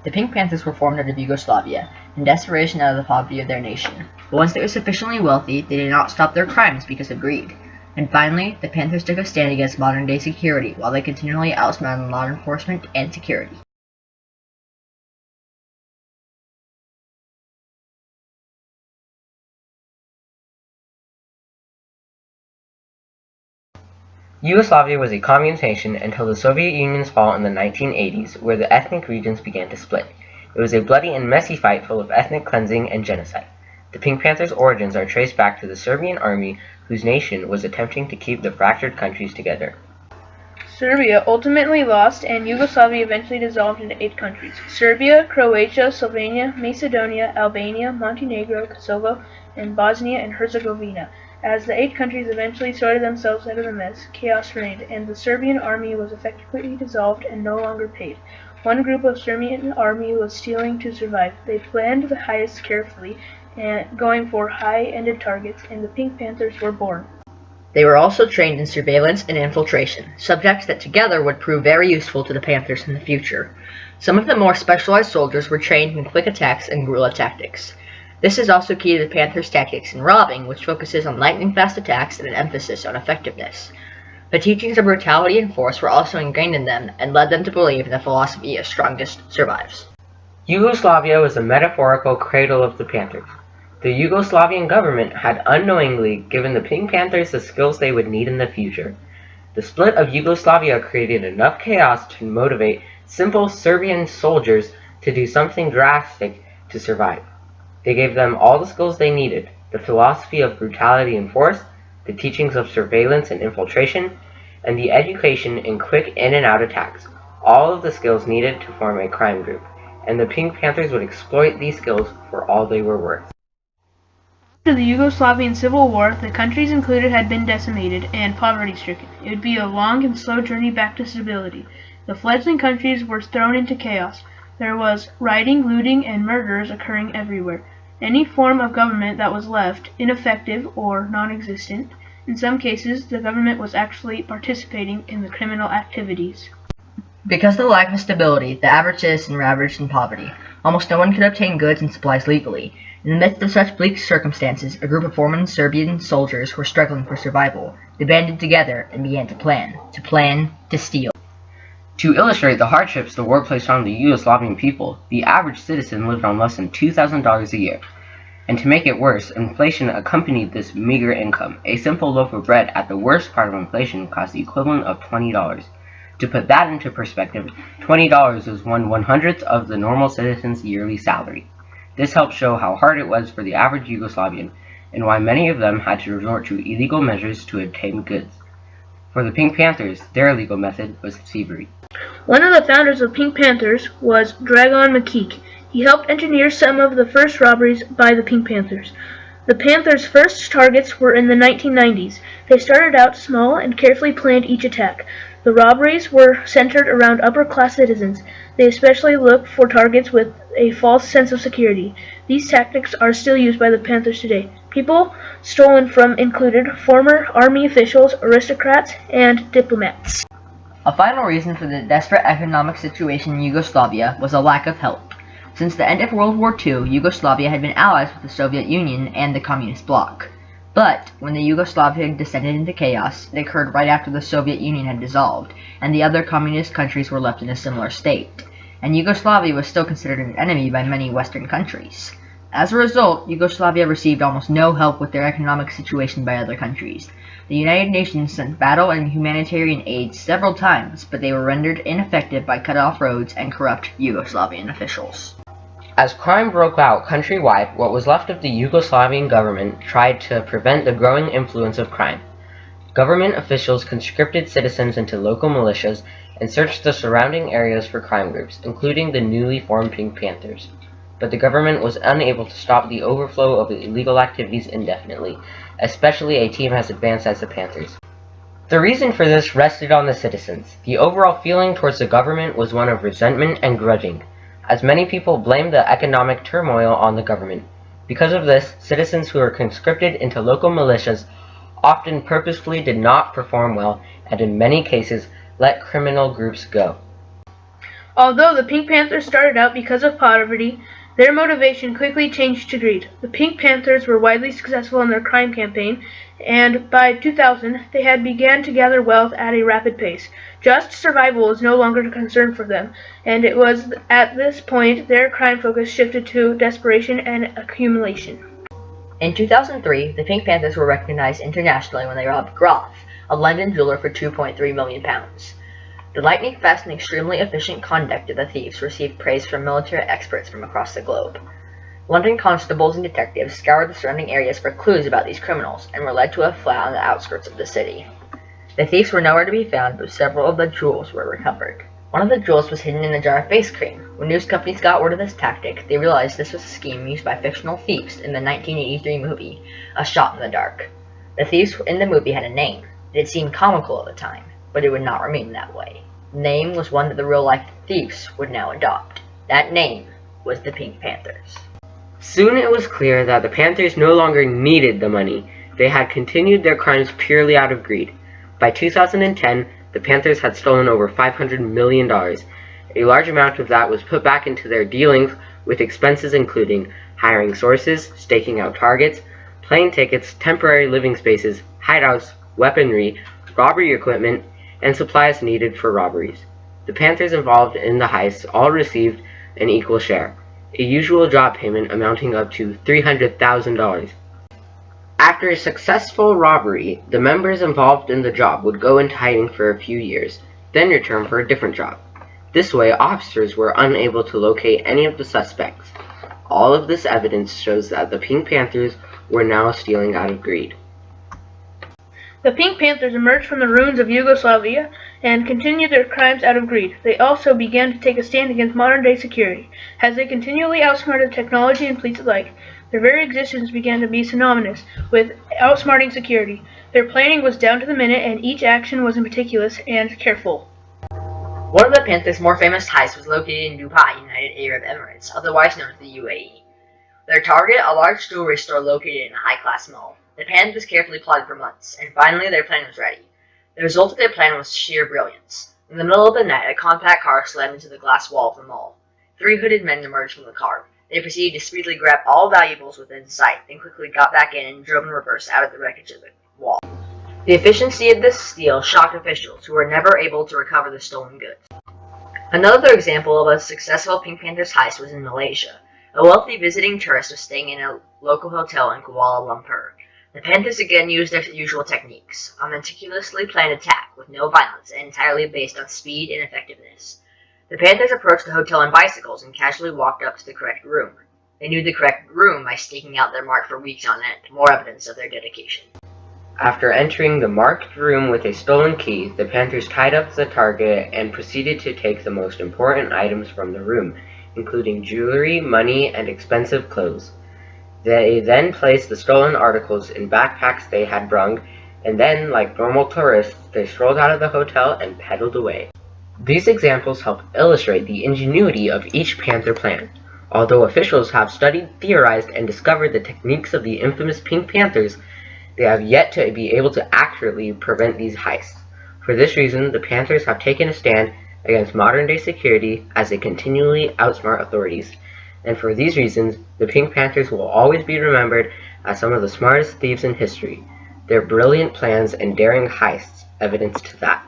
The Pink Panthers were formed out of Yugoslavia, in desperation out of the poverty of their nation. But once they were sufficiently wealthy, they did not stop their crimes because of greed. And finally, the Panthers took a stand against modern-day security, while they continually outsmarted law enforcement and security. Yugoslavia was a communist nation until the Soviet Union's fall in the 1980s, where the ethnic regions began to split. It was a bloody and messy fight full of ethnic cleansing and genocide. The Pink Panthers' origins are traced back to the Serbian army, whose nation was attempting to keep the fractured countries together. Serbia ultimately lost, and Yugoslavia eventually dissolved into 8 countries: Serbia, Croatia, Slovenia, Macedonia, Albania, Montenegro, Kosovo, and Bosnia and Herzegovina. As the 8 countries eventually sorted themselves out of the mess, chaos reigned, and the Serbian army was effectively dissolved and no longer paid. One group of Serbian army was stealing to survive. They planned the heists carefully, and going for high-ended targets, and the Pink Panthers were born. They were also trained in surveillance and infiltration, subjects that together would prove very useful to the Panthers in the future. Some of the more specialized soldiers were trained in quick attacks and guerrilla tactics. This is also key to the Panthers' tactics in robbing, which focuses on lightning-fast attacks and an emphasis on effectiveness. The teachings of brutality and force were also ingrained in them and led them to believe in the philosophy of strongest survives. Yugoslavia was a metaphorical cradle of the Panthers. The Yugoslavian government had unknowingly given the Pink Panthers the skills they would need in the future. The split of Yugoslavia created enough chaos to motivate simple Serbian soldiers to do something drastic to survive. They gave them all the skills they needed: the philosophy of brutality and force, the teachings of surveillance and infiltration, and the education in quick in-and-out attacks, all of the skills needed to form a crime group, and the Pink Panthers would exploit these skills for all they were worth. After the Yugoslavian Civil War, the countries included had been decimated and poverty-stricken. It would be a long and slow journey back to stability. The fledgling countries were thrown into chaos. There was rioting, looting, and murders occurring everywhere. Any form of government that was left ineffective or non-existent. In some cases, the government was actually participating in the criminal activities. Because of the lack of stability, the average citizen ravaged in poverty. Almost no one could obtain goods and supplies legally. In the midst of such bleak circumstances, a group of former Serbian soldiers who were struggling for survival. They banded together and began to plan, to steal. To illustrate the hardships the war placed on the Yugoslavian people, the average citizen lived on less than $2,000 a year. And to make it worse, inflation accompanied this meager income. A simple loaf of bread at the worst part of inflation cost the equivalent of $20. To put that into perspective, $20 is 1/100th of the normal citizen's yearly salary. This helps show how hard it was for the average Yugoslavian, and why many of them had to resort to illegal measures to obtain goods. For the Pink Panthers, their illegal method was thievery. One of the founders of Pink Panthers was Dragan Makic. He helped engineer some of the first robberies by the Pink Panthers. The Panthers' first targets were in the 1990s. They started out small and carefully planned each attack. The robberies were centered around upper-class citizens. They especially looked for targets with a false sense of security. These tactics are still used by the Panthers today. People stolen from included former army officials, aristocrats, and diplomats. A final reason for the desperate economic situation in Yugoslavia was a lack of help. Since the end of World War II, Yugoslavia had been allies with the Soviet Union and the Communist bloc. But when the Yugoslavia descended into chaos, it occurred right after the Soviet Union had dissolved, and the other communist countries were left in a similar state, and Yugoslavia was still considered an enemy by many Western countries. As a result, Yugoslavia received almost no help with their economic situation by other countries. The United Nations sent battle and humanitarian aid several times, but they were rendered ineffective by cut-off roads and corrupt Yugoslavian officials. As crime broke out countrywide, what was left of the Yugoslavian government tried to prevent the growing influence of crime. Government officials conscripted citizens into local militias and searched the surrounding areas for crime groups, including the newly formed Pink Panthers. But the government was unable to stop the overflow of illegal activities indefinitely, especially a team as advanced as the Panthers. The reason for this rested on the citizens. The overall feeling towards the government was one of resentment and grudging, as many people blamed the economic turmoil on the government. Because of this, citizens who were conscripted into local militias often purposefully did not perform well, and in many cases let criminal groups go. Although the Pink Panthers started out because of poverty, their motivation quickly changed to greed. The Pink Panthers were widely successful in their crime campaign, and by 2000 they had begun to gather wealth at a rapid pace. Just survival was no longer a concern for them, and it was at this point their crime focus shifted to desperation and accumulation. In 2003, the Pink Panthers were recognized internationally when they robbed Groff, a London jeweler, for £2.3 million. The lightning-fast and extremely efficient conduct of the thieves received praise from military experts from across the globe. London constables and detectives scoured the surrounding areas for clues about these criminals and were led to a flat on the outskirts of the city. The thieves were nowhere to be found, but several of the jewels were recovered. One of the jewels was hidden in a jar of face cream. When news companies got word of this tactic, they realized this was a scheme used by fictional thieves in the 1983 movie, A Shot in the Dark. The thieves in the movie had a name. It had seemed comical at the time, but it would not remain that way. The name was one that the real-life thieves would now adopt. That name was the Pink Panthers. Soon it was clear that the Panthers no longer needed the money. They had continued their crimes purely out of greed. By 2010, the Panthers had stolen over $500 million. A large amount of that was put back into their dealings, with expenses including hiring sources, staking out targets, plane tickets, temporary living spaces, hideouts, weaponry, robbery equipment, and supplies needed for robberies. The Panthers involved in the heists all received an equal share, a usual job payment amounting up to $300,000. After a successful robbery, the members involved in the job would go into hiding for a few years, then return for a different job. This way, officers were unable to locate any of the suspects. All of this evidence shows that the Pink Panthers were now stealing out of greed. The Pink Panthers emerged from the ruins of Yugoslavia and continued their crimes out of greed. They also began to take a stand against modern-day security, as they continually outsmarted technology and police alike. Their very existence began to be synonymous with outsmarting security. Their planning was down to the minute, and each action was meticulous and careful. One of the Panthers' more famous heists was located in Dubai, United Arab Emirates, otherwise known as the UAE. Their target, a large jewelry store located in a high-class mall. The Panthers carefully plotted for months, and finally their plan was ready. The result of their plan was sheer brilliance. In the middle of the night, a compact car slammed into the glass wall of the mall. 3 hooded men emerged from the car. They proceeded to speedily grab all valuables within sight, then quickly got back in and drove in reverse out of the wreckage of the wall. The efficiency of this steal shocked officials, who were never able to recover the stolen goods. Another example of a successful Pink Panthers heist was in Malaysia. A wealthy visiting tourist was staying in a local hotel in Kuala Lumpur. The Panthers again used their usual techniques, a meticulously planned attack with no violence and entirely based on speed and effectiveness. The Panthers approached the hotel on bicycles and casually walked up to the correct room. They knew the correct room by staking out their mark for weeks on end, more evidence of their dedication. After entering the marked room with a stolen key, the Panthers tied up the target and proceeded to take the most important items from the room, including jewelry, money, and expensive clothes. They then placed the stolen articles in backpacks they had brung, and then, like normal tourists, they strolled out of the hotel and pedaled away. These examples help illustrate the ingenuity of each Panther plan. Although officials have studied, theorized, and discovered the techniques of the infamous Pink Panthers, they have yet to be able to accurately prevent these heists. For this reason, the Panthers have taken a stand against modern-day security as they continually outsmart authorities. And for these reasons, the Pink Panthers will always be remembered as some of the smartest thieves in history. Their brilliant plans and daring heists evidence to that.